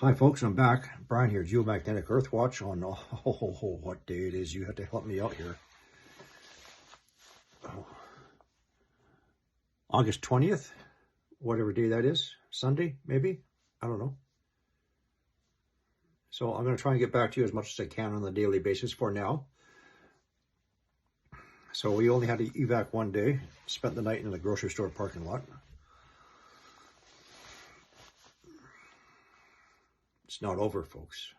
Hi folks, I'm back. Brian here, Geomagnetic Earth Watch on, what day it is. You have to help me out here. August 20th, whatever day that is. Sunday, maybe? I don't know. So I'm going to try and get back to you as much as I can on a daily basis for now. So we only had to evac one day. Spent the night in the grocery store parking lot. It's not over, folks.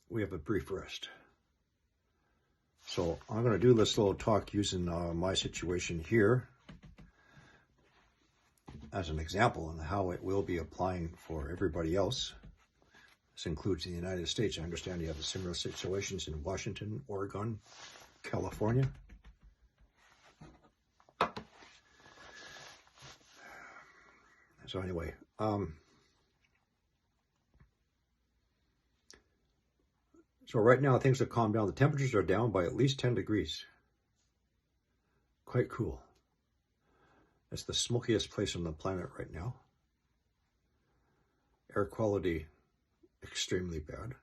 We have a brief rest. So I'm going to do this little talk using my situation here as an example and how it will be applying for everybody else. This includes the United States. I understand you have similar situations in Washington, Oregon, California. So anyway, so right now things have calmed down. The temperatures are down by at least 10 degrees. Quite cool. It's the smokiest place on the planet right now. Air quality, extremely bad.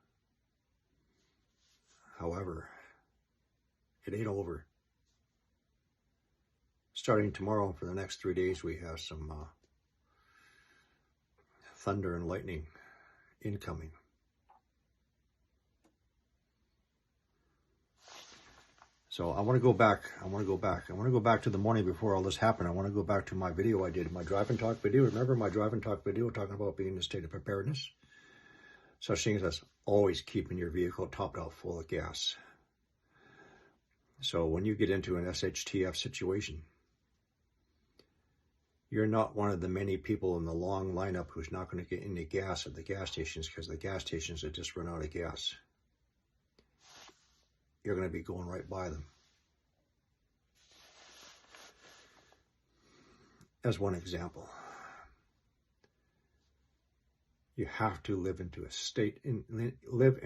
However, it ain't over. Starting tomorrow for the next 3 days, we have some thunder and lightning incoming. So I want to go back. I want to go back to the morning before all this happened. I want to go back to my video I did, my drive and talk video. Remember my drive and talk video talking about being in a state of preparedness? Such things as always keeping your vehicle topped out full of gas. So when you get into an SHTF situation, you're not one of the many people in the long lineup who's not going to get any gas at the gas stations because the gas stations have just run out of gas. You're going to be going right by them. As one example, you have to live in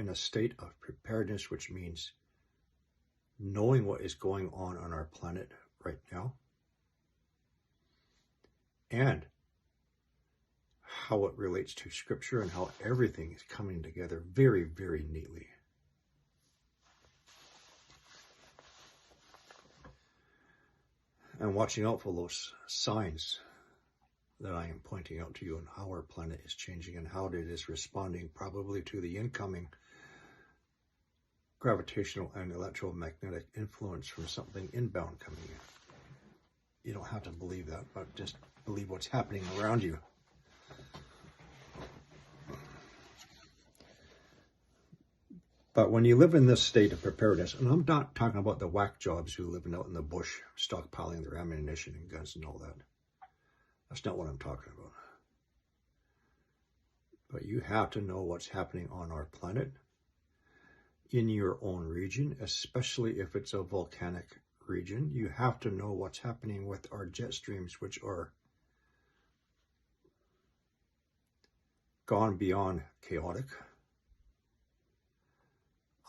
a state of preparedness, which means knowing what is going on our planet right now and how it relates to Scripture and how everything is coming together very, very neatly. And watching out for those signs that I am pointing out to you on how our planet is changing and how it is responding probably to the incoming gravitational and electromagnetic influence from something inbound coming in. You don't have to believe that, but just believe what's happening around you. But when you live in this state of preparedness, and I'm not talking about the whack jobs who live out in the bush, stockpiling their ammunition and guns and all that. That's not what I'm talking about. But you have to know what's happening on our planet, in your own region, especially if it's a volcanic region. You have to know what's happening with our jet streams, which are gone beyond chaotic.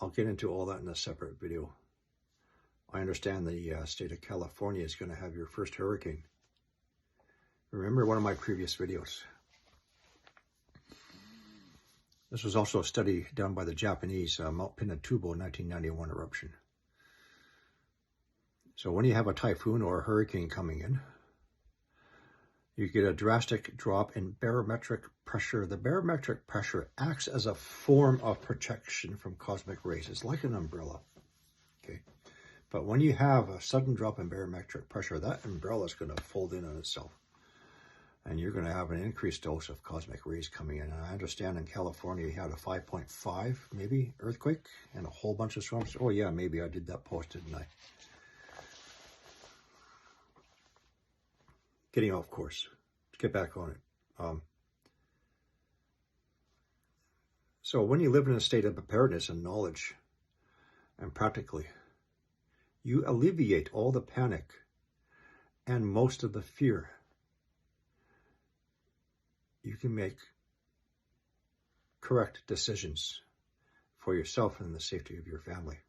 I'll get into all that in a separate video. I understand the state of California is going to have your first hurricane. Remember one of my previous videos. This was also a study done by the Japanese, Mount Pinatubo 1991 eruption. So when you have a typhoon or a hurricane coming in, you get a drastic drop in barometric pressure. The barometric pressure acts as a form of protection from cosmic rays. It's like an umbrella, okay? But when you have a sudden drop in barometric pressure, that umbrella is going to fold in on itself. And you're going to have an increased dose of cosmic rays coming in. And I understand in California, you had a 5.5, maybe, earthquake and a whole bunch of storms. Oh yeah, maybe I did that post, didn't I? Getting off course. Let's get back on it. So when you live in a state of preparedness and knowledge, and practically, you alleviate all the panic and most of the fear. You can make correct decisions for yourself and the safety of your family.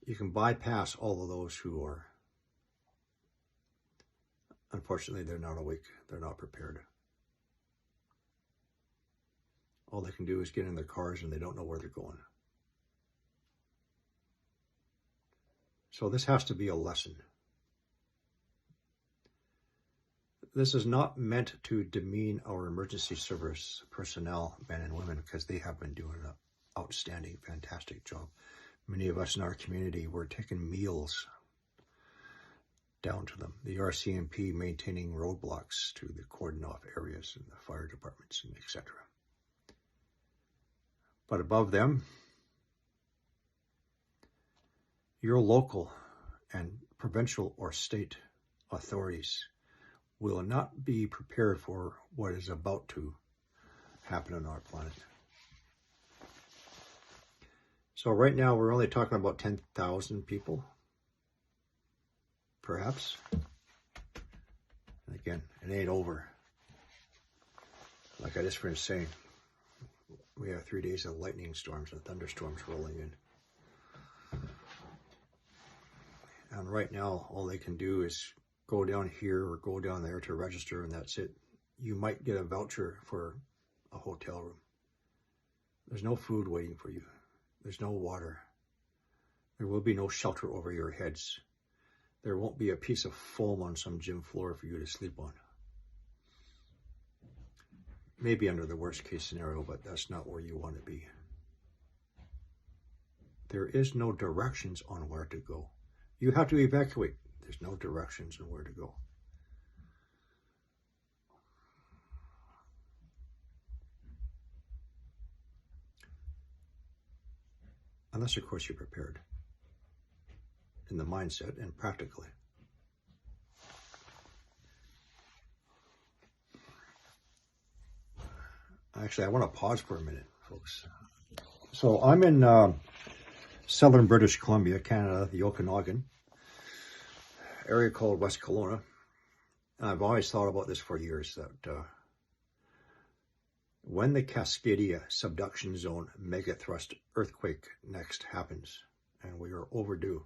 You can bypass all of those who are unfortunately, they're not awake. They're not prepared. All they can do is get in their cars and they don't know where they're going. So this has to be a lesson. This is not meant to demean our emergency service personnel, men and women, because they have been doing an outstanding, fantastic job. Many of us in our community were taking meals down to them. The RCMP maintaining roadblocks to the cordon off areas and the fire departments and etc. But above them, your local and provincial or state authorities will not be prepared for what is about to happen on our planet. So right now we're only talking about 10,000 people, perhaps. And again, it ain't over. Like I just finished saying, we have 3 days of lightning storms and thunderstorms rolling in. And right now, all they can do is go down here or go down there to register, and that's it. You might get a voucher for a hotel room. There's no food waiting for you. There's no water. There will be no shelter over your heads. There won't be a piece of foam on some gym floor for you to sleep on. Maybe under the worst case scenario, but that's not where you want to be. There is no directions on where to go. You have to evacuate. There's no directions on where to go. Unless, of course, you're prepared in the mindset and practically. Actually, I want to pause for a minute, folks. So I'm in southern British Columbia, Canada, the Okanagan, area called West Kelowna. And I've always thought about this for years, that when the Cascadia subduction zone megathrust earthquake next happens, and we are overdue.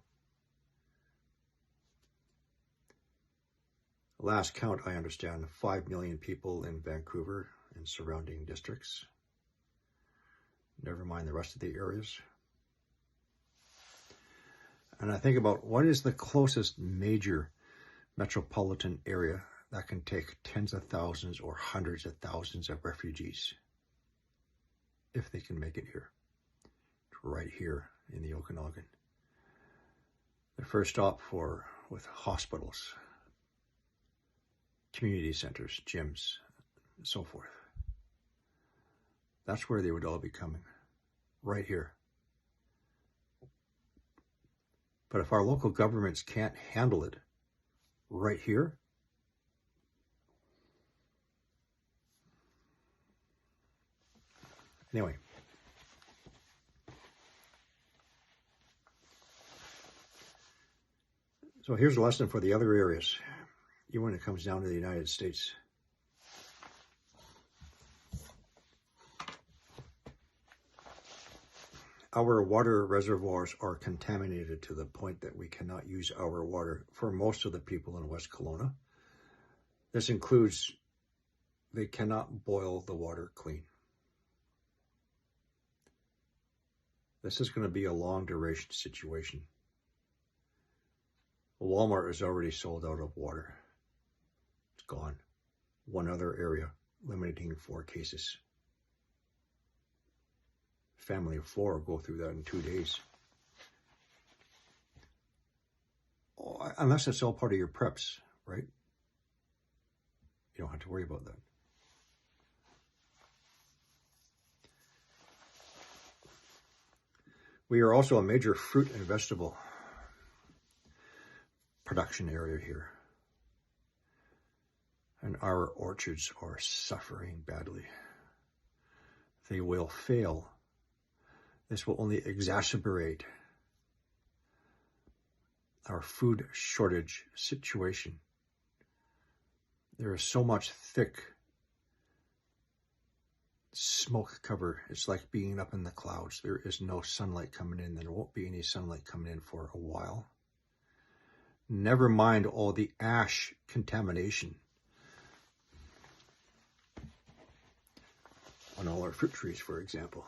Last count, I understand, 5 million people in Vancouver and surrounding districts. Never mind the rest of the areas. And I think about what is the closest major metropolitan area that can take tens of thousands or hundreds of thousands of refugees, if they can make it here. Right here in the Okanagan. The first stop with hospitals, community centers, gyms, and so forth. That's where they would all be coming, right here. But if our local governments can't handle it right here, anyway. So here's a lesson for the other areas, even when it comes down to the United States. Our water reservoirs are contaminated to the point that we cannot use our water for most of the people in West Kelowna. This includes they cannot boil the water clean. This is going to be a long duration situation. Walmart is already sold out of water. It's gone. One other area, limiting 4 cases. Family of 4 go through that in 2 days. Oh, unless it's all part of your preps, right? You don't have to worry about that. We are also a major fruit and vegetable production area here. And our orchards are suffering badly. They will fail. This will only exacerbate our food shortage situation. There is so much thick smoke cover. It's like being up in the clouds. There is no sunlight coming in. There won't be any sunlight coming in for a while. Never mind all the ash contamination on all our fruit trees, for example.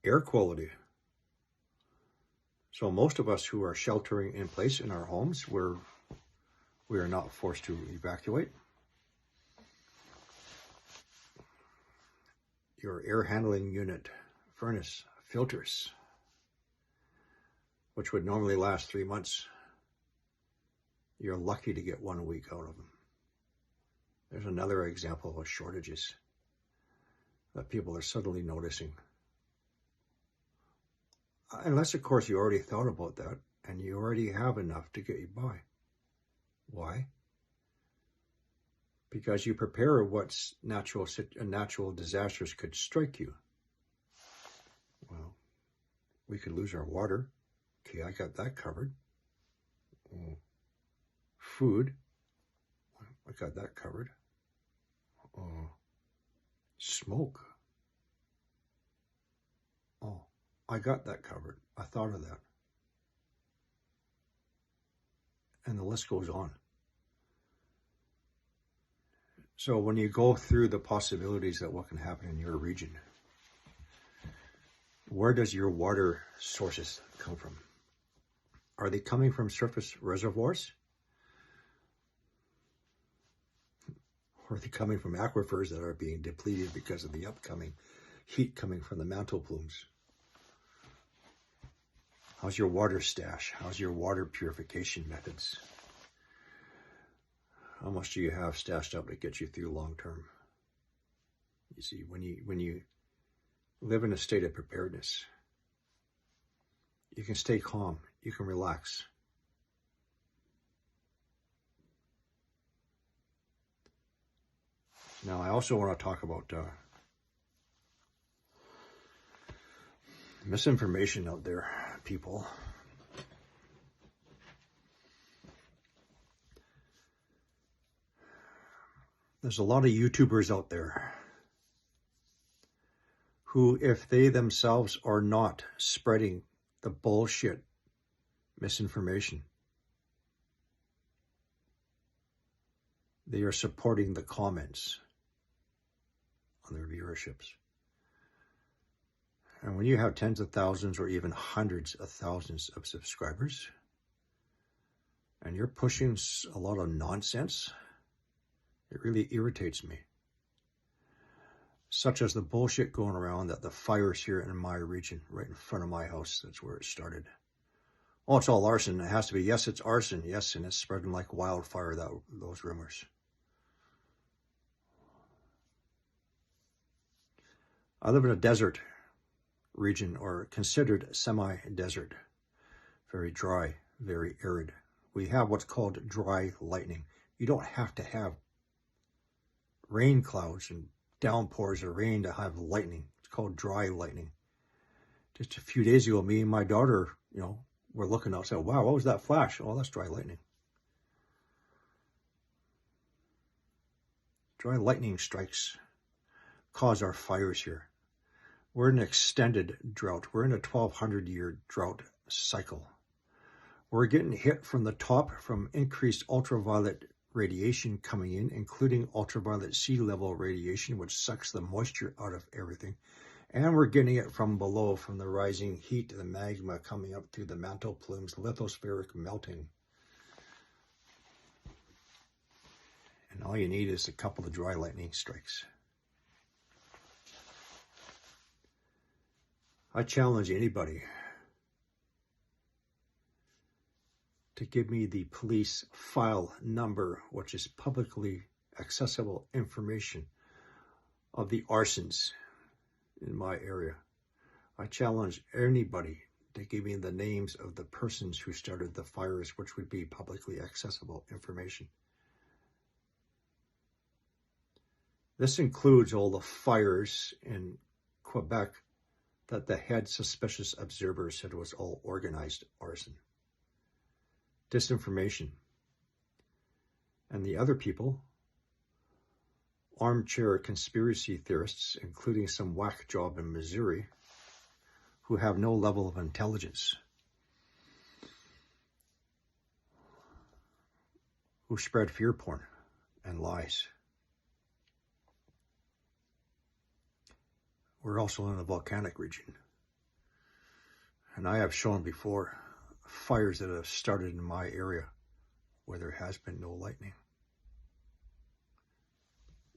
Air quality. So most of us who are sheltering in place in our homes, we are not forced to evacuate. Your air handling unit, furnace, filters, which would normally last 3 months, you're lucky to get 1 week out of them. There's another example of shortages that people are suddenly noticing. Unless, of course, you already thought about that and you already have enough to get you by. Why? Because you prepare what's natural disasters could strike you. Well, we could lose our water. Okay, I got that covered. Food. I got that covered. Smoke. Oh, I got that covered. I thought of that. And the list goes on. So when you go through the possibilities that what can happen in your region, where does your water sources come from? Are they coming from surface reservoirs? Or are they coming from aquifers that are being depleted because of the upcoming heat coming from the mantle plumes? How's your water stash? How's your water purification methods? How much do you have stashed up to get you through long term? You see, when you live in a state of preparedness, you can stay calm, you can relax. Now, I also want to talk about misinformation out there, people. There's a lot of YouTubers out there who, if they themselves are not spreading the bullshit misinformation, they are supporting the comments on their viewerships. And when you have tens of thousands or even hundreds of thousands of subscribers, and you're pushing a lot of nonsense, it really irritates me. Such as the bullshit going around that the fires here in my region, right in front of my house, that's where it started. Oh, it's all arson. It has to be. Yes, it's arson. Yes, and it's spreading like wildfire, those rumors. I live in a desert region, or considered semi-desert. Very dry, very arid. We have what's called dry lightning. You don't have to have rain clouds and downpours of rain to have lightning. It's called dry lightning. Just a few days ago, me and my daughter, were looking outside. Wow, what was that flash? Oh, that's dry lightning. Dry lightning strikes cause our fires here. We're in an extended drought. We're in a 1,200-year drought cycle. We're getting hit from the top from increased ultraviolet radiation coming in, including ultraviolet sea level radiation, which sucks the moisture out of everything. And we're getting it from below, from the rising heat, the magma coming up through the mantle plumes, lithospheric melting. And all you need is a couple of dry lightning strikes. I challenge anybody to give me the police file number, which is publicly accessible information of the arsons in my area. I challenge anybody to give me the names of the persons who started the fires, which would be publicly accessible information. This includes all the fires in Quebec that the head suspicious observer said was all organized arson. Disinformation. And the other people, armchair conspiracy theorists, including some whack job in Missouri, who have no level of intelligence, who spread fear porn and lies. We're also in a volcanic region. And I have shown before fires that have started in my area where there has been no lightning,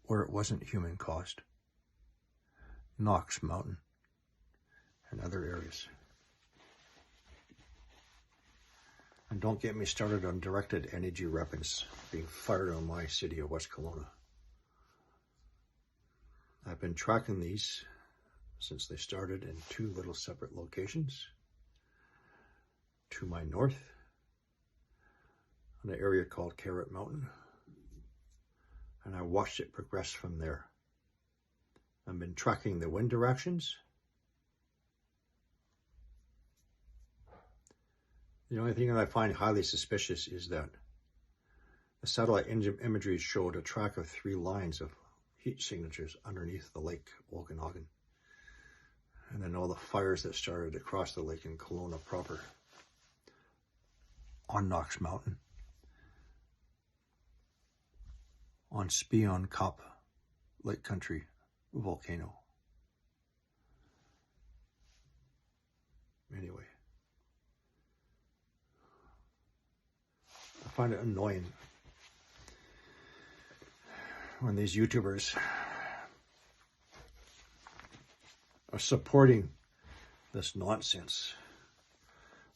where it wasn't human caused. Knox Mountain and other areas. And don't get me started on directed energy weapons being fired on my city of West Kelowna. I've been tracking these since they started in 2 little separate locations. To my north, in an area called Carrot Mountain, and I watched it progress from there. I've been tracking the wind directions. The only thing that I find highly suspicious is that the satellite imagery showed a track of 3 lines of heat signatures underneath the lake Okanagan, and then all the fires that started across the lake in Kelowna proper, on Knox Mountain, on Spion Cup Lake Country volcano. Anyway, I find it annoying when these YouTubers are supporting this nonsense.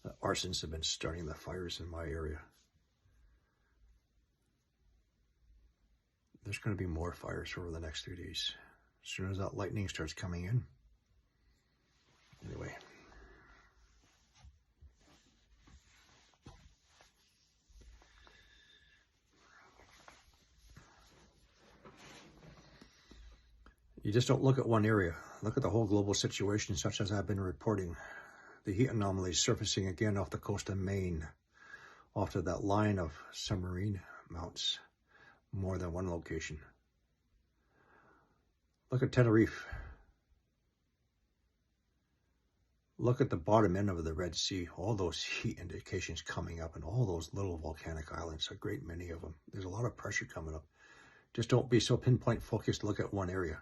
The arsons have been starting the fires in my area. There's going to be more fires over the next 3 days, as soon as that lightning starts coming in. Anyway. You just don't look at one area. Look at the whole global situation, such as I've been reporting. The heat anomalies surfacing again off the coast of Maine, off to that line of submarine mounts, more than one location. Look at Tenerife. Look at the bottom end of the Red Sea, all those heat indications coming up, and all those little volcanic islands, a great many of them. There's a lot of pressure coming up. Just don't be so pinpoint focused to look at one area.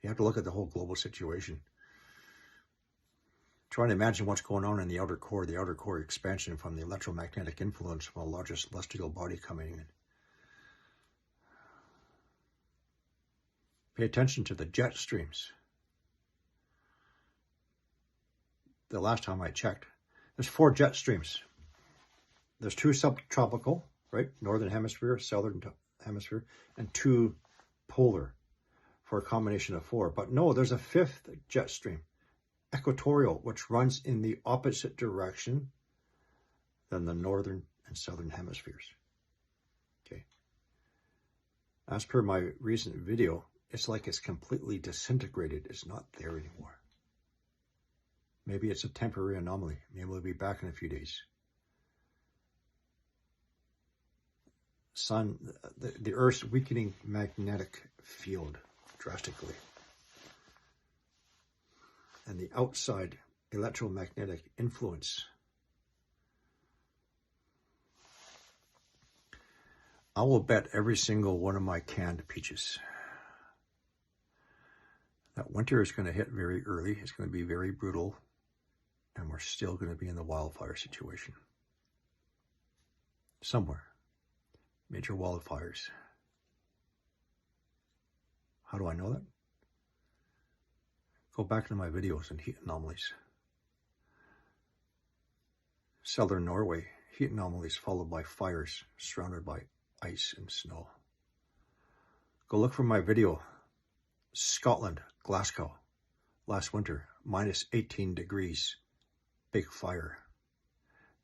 You have to look at the whole global situation. Trying to imagine what's going on in the outer core expansion from the electromagnetic influence from a larger celestial body coming in. Pay attention to the jet streams. The last time I checked, there's 4 jet streams. There's 2 subtropical, right? Northern hemisphere, southern hemisphere, and 2 polar for a combination of 4. But no, there's a 5th jet stream, equatorial, which runs in the opposite direction than the northern and southern hemispheres. Okay. As per my recent video, it's like it's completely disintegrated. It's not there anymore. Maybe it's a temporary anomaly. Maybe it'll be back in a few days. The Earth's weakening magnetic field drastically. And the outside electromagnetic influence. I will bet every single one of my canned peaches that winter is going to hit very early. It's going to be very brutal. And we're still going to be in the wildfire situation. Somewhere. Major wildfires. How do I know that? Go back to my videos on heat anomalies. Southern Norway, heat anomalies followed by fires surrounded by ice and snow. Go look for my video, Scotland, Glasgow, last winter, minus 18 degrees, big fire.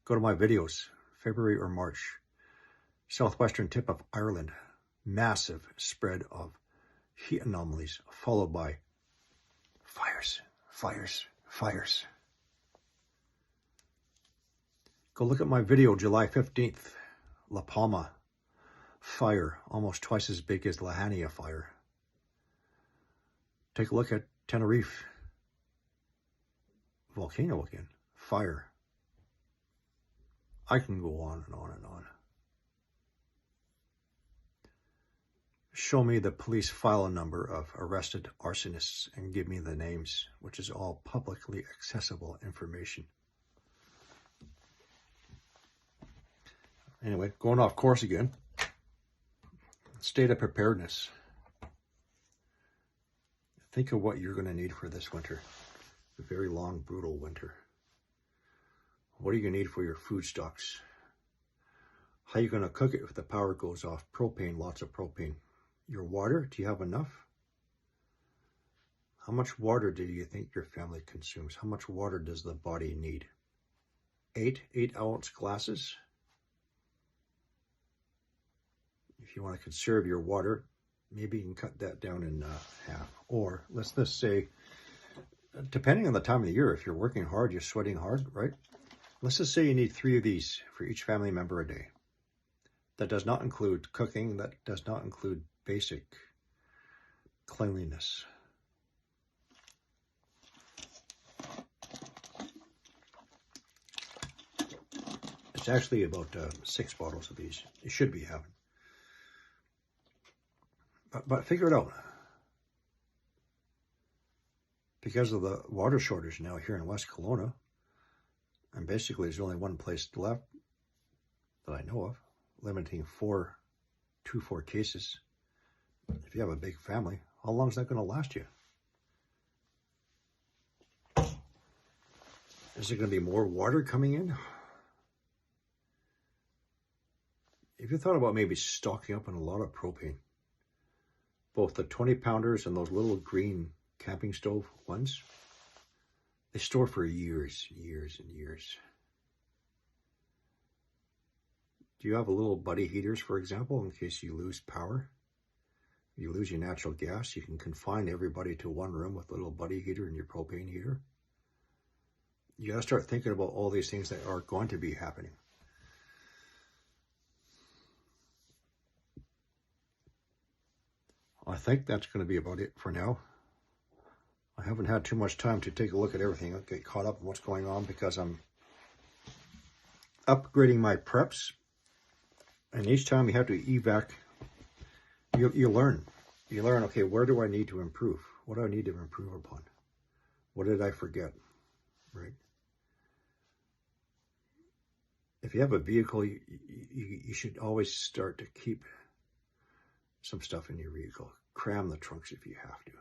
Go to my videos, February or March, southwestern tip of Ireland, massive spread of heat anomalies followed by fires, fires, fires. Go look at my video, July 15th, La Palma, fire, almost twice as big as La Hania fire. Take a look at Tenerife, volcano again. Fire. I can go on and on and on. Show me the police file number of arrested arsonists and give me the names, which is all publicly accessible information. Anyway, going off course again. State of preparedness. Think of what you're going to need for this winter. A very long, brutal winter. What are you going to need for your food stocks? How are you going to cook it if the power goes off? Propane, lots of propane. Your water, do you have enough? How much water do you think your family consumes? How much water does the body need? 8 8-ounce glasses? If you want to conserve your water, maybe you can cut that down in half. Or let's just say, depending on the time of the year, if you're working hard, you're sweating hard, right? Let's just say you need 3 of these for each family member a day. That does not include cooking. That does not include basic cleanliness. It's actually about 6 bottles of these. You should be having. But figure it out. Because of the water shortage now here in West Kelowna, and basically there's only one place left that I know of, limiting 4 cases. If you have a big family, how long is that going to last you? Is there going to be more water coming in? If you thought about maybe stocking up on a lot of propane, both the 20-pounders and those little green camping stove ones, they store for years and years and years. Do you have a little buddy heaters, for example, in case you lose power? You lose your natural gas, you can confine everybody to one room with a little buddy heater and your propane heater. You got to start thinking about all these things that are going to be happening. I think that's going to be about it for now. I haven't had too much time to take a look at everything. I'll get caught up in what's going on because I'm upgrading my preps. And each time you have to evac, you learn. You learn, okay, where do I need to improve? What do I need to improve upon? What did I forget, right? If you have a vehicle, you should always start to keep some stuff in your vehicle. Cram the trunks if you have to.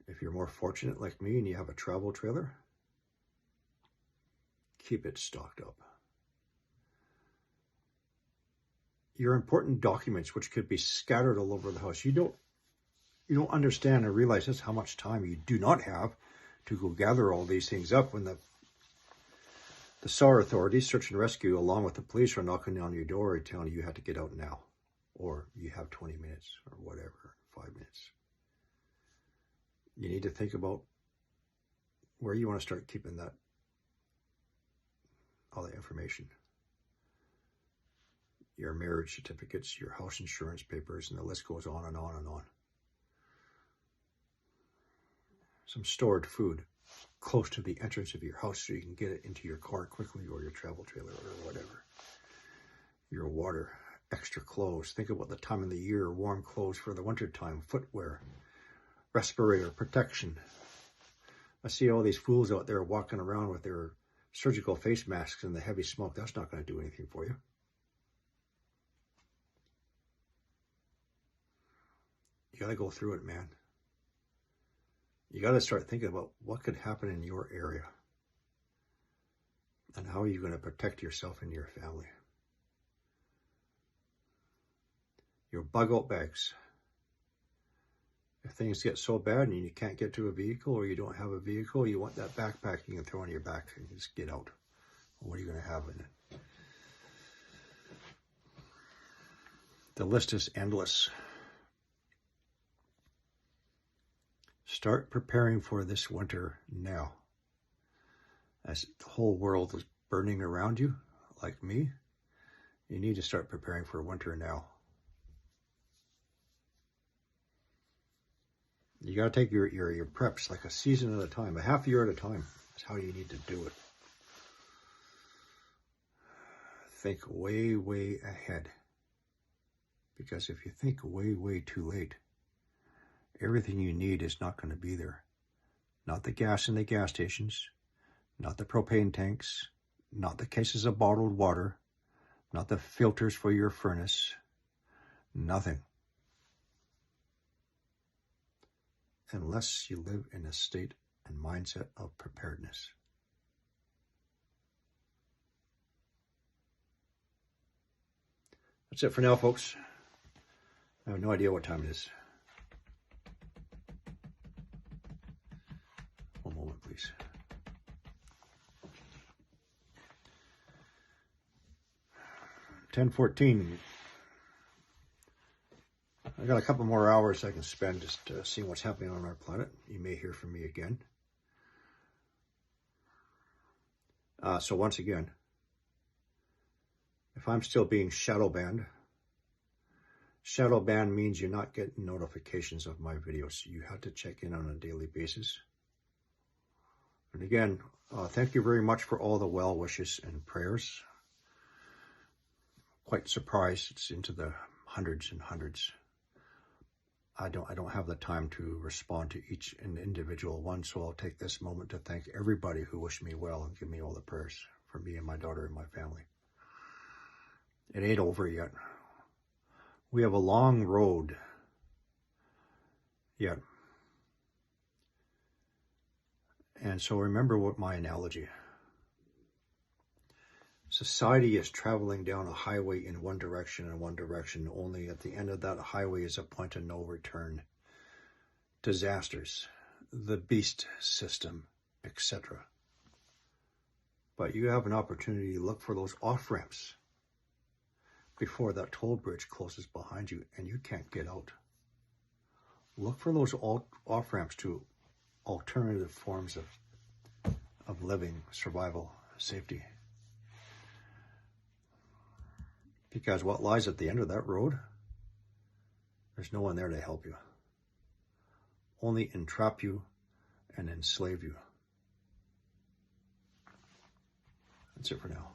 If you're more fortunate like me and you have a travel trailer, keep it stocked up. Your important documents, which could be scattered all over the house, you don't understand and realize just how much time you do not have to go gather all these things up when the SAR authorities, search and rescue, along with the police, are knocking on your door and telling you have to get out now, or you have 20 minutes or whatever, 5 minutes. You need to think about where you want to start keeping all that information. Your marriage certificates, your house insurance papers, and the list goes on and on and on. Some stored food close to the entrance of your house so you can get it into your car quickly, or your travel trailer, or whatever. Your water, extra clothes. Think about the time of the year, warm clothes for the winter time, footwear, respirator, protection. I see all these fools out there walking around with their surgical face masks and the heavy smoke. That's not going to do anything for you. You got to go through it, man. You got to start thinking about what could happen in your area. And how are you going to protect yourself and your family? Your bug out bags. If things get so bad and you can't get to a vehicle, or you don't have a vehicle, you want that backpack you can throw on your back and just get out. What are you going to have in it? The list is endless. Start preparing for this winter now. As the whole world is burning around you, like me, you need to start preparing for winter now. You got to take your preps like a season at a time, a half year at a time. That's how you need to do it. Think way, way ahead. Because if you think way, way too late, everything you need is not going to be there. Not the gas in the gas stations, not the propane tanks, not the cases of bottled water, not the filters for your furnace, nothing. Unless you live in a state and mindset of preparedness. That's it for now, folks. I have no idea what time it is. One moment, please. $10:14. I got a couple more hours I can spend just seeing what's happening on our planet. You may hear from me again. So once again, if I'm still being shadow banned means you're not getting notifications of my videos. You have to check in on a daily basis. And again, thank you very much for all the well wishes and prayers. Quite surprised it's into the hundreds and hundreds. I don't have the time to respond to each individual one, so I'll take this moment to thank everybody who wished me well and give me all the prayers for me and my daughter and my family. It ain't over yet. We have a long road yet. And so remember what my analogy. Society is traveling down a highway in one direction and one direction. Only at the end of that highway is a point of no return. Disasters, the beast system, etc. But you have an opportunity to look for those off-ramps before that toll bridge closes behind you and you can't get out. Look for those off-ramps to alternative forms of living, survival, safety. Because what lies at the end of that road, there's no one there to help you. Only entrap you and enslave you. That's it for now.